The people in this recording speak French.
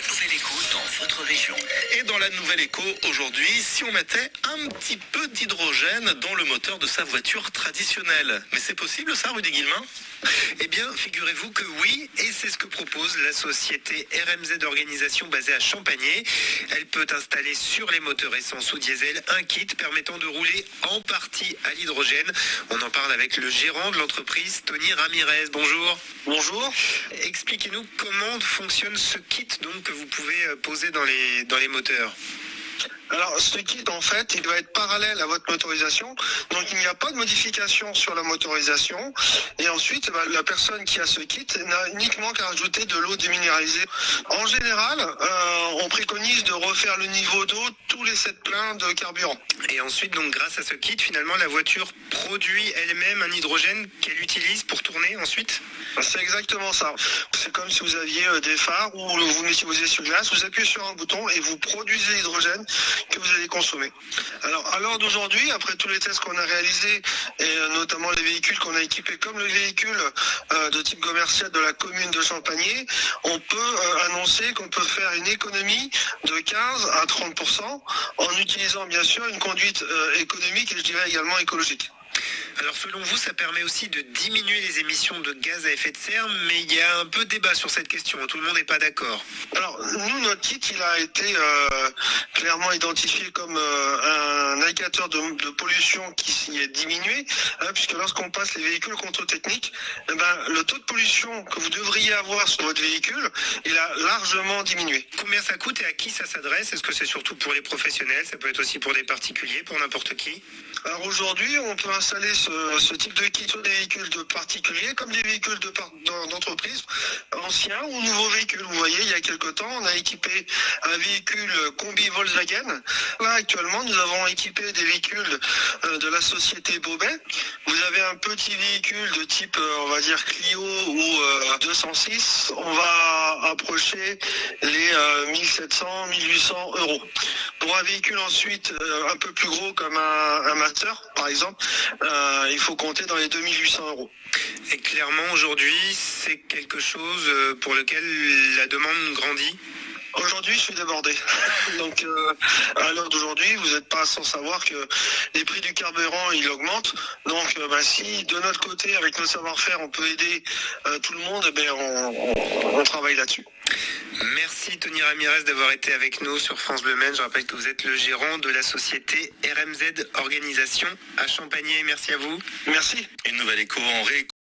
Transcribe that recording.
La nouvelle écho dans votre région. Et dans la nouvelle écho, aujourd'hui, si on mettait un petit peu d'hydrogène dans le moteur de sa voiture traditionnelle. Mais c'est possible ça, Rudy Guillemin ? Eh bien, figurez-vous que oui, et c'est ce que propose la société RMZ Organisation basée à Champagné. Elle peut installer sur les moteurs essence ou diesel un kit permettant de rouler en partie à l'hydrogène. On en parle avec le gérant de l'entreprise, Tony Ramirez. Bonjour. Bonjour. Expliquez-nous comment fonctionne ce kit donc, que vous pouvez poser dans les moteurs. Alors, ce kit, en fait, il doit être parallèle à votre motorisation. Donc, il n'y a pas de modification sur la motorisation. Et ensuite, la personne qui a ce kit n'a uniquement qu'à rajouter de l'eau déminéralisée. En général, on préconise de refaire le niveau d'eau tous les 7 pleins de carburant. Et ensuite, donc, grâce à ce kit, finalement, la voiture produit elle-même un hydrogène qu'elle utilise pour tourner ensuite ? C'est exactement ça. C'est comme si vous aviez des phares où vous mettiez vos essuie-glaces, vous appuyez sur un bouton et vous produisez l'hydrogène que vous allez consommer. Alors, à l'heure d'aujourd'hui, après tous les tests qu'on a réalisés, et notamment les véhicules qu'on a équipés comme le véhicule de type commercial de la commune de Champagné, on peut annoncer qu'on peut faire une économie de 15 à 30% en utilisant bien sûr une conduite économique et je dirais également écologique. Alors selon vous, ça permet aussi de diminuer les émissions de gaz à effet de serre, mais il y a un peu de débat sur cette question, tout le monde n'est pas d'accord. Alors nous, notre kit, il a été clairement identifié comme un indicateur de pollution qui s'y est diminué, puisque lorsqu'on passe les véhicules contrôle technique, le taux de pollution que vous devriez avoir sur votre véhicule, il a largement diminué. Combien ça coûte et à qui ça s'adresse ? Est-ce que c'est surtout pour les professionnels ? Ça peut être aussi pour des particuliers, pour n'importe qui ? Alors aujourd'hui, on peut installer ce type de kit sur des véhicules de particuliers comme des véhicules d'entreprise, anciens ou nouveaux véhicules. Vous voyez, il y a quelque temps, on a équipé un véhicule combi Volkswagen. Là, actuellement, nous avons équipé des véhicules de la société Bobet. Vous avez un petit véhicule de type, on va dire, Clio ou 206. On va approcher les 1700, 1800 euros. Pour un véhicule ensuite un peu plus gros comme un Master, par exemple, il faut compter dans les 2800 euros. Et clairement, aujourd'hui, c'est quelque chose pour lequel la demande grandit ? Aujourd'hui, je suis débordé. Donc, à l'heure d'aujourd'hui, vous n'êtes pas sans savoir que les prix du carburant, il augmente. Donc, si de notre côté, avec nos savoir-faire, on peut aider tout le monde, on travaille là-dessus. Merci Tony Ramirez d'avoir été avec nous sur France Bleu Maine. Je rappelle que vous êtes le gérant de la société RMZ Organisation à Champagné. Merci à vous. Merci. Une nouvelle écho en réécoute.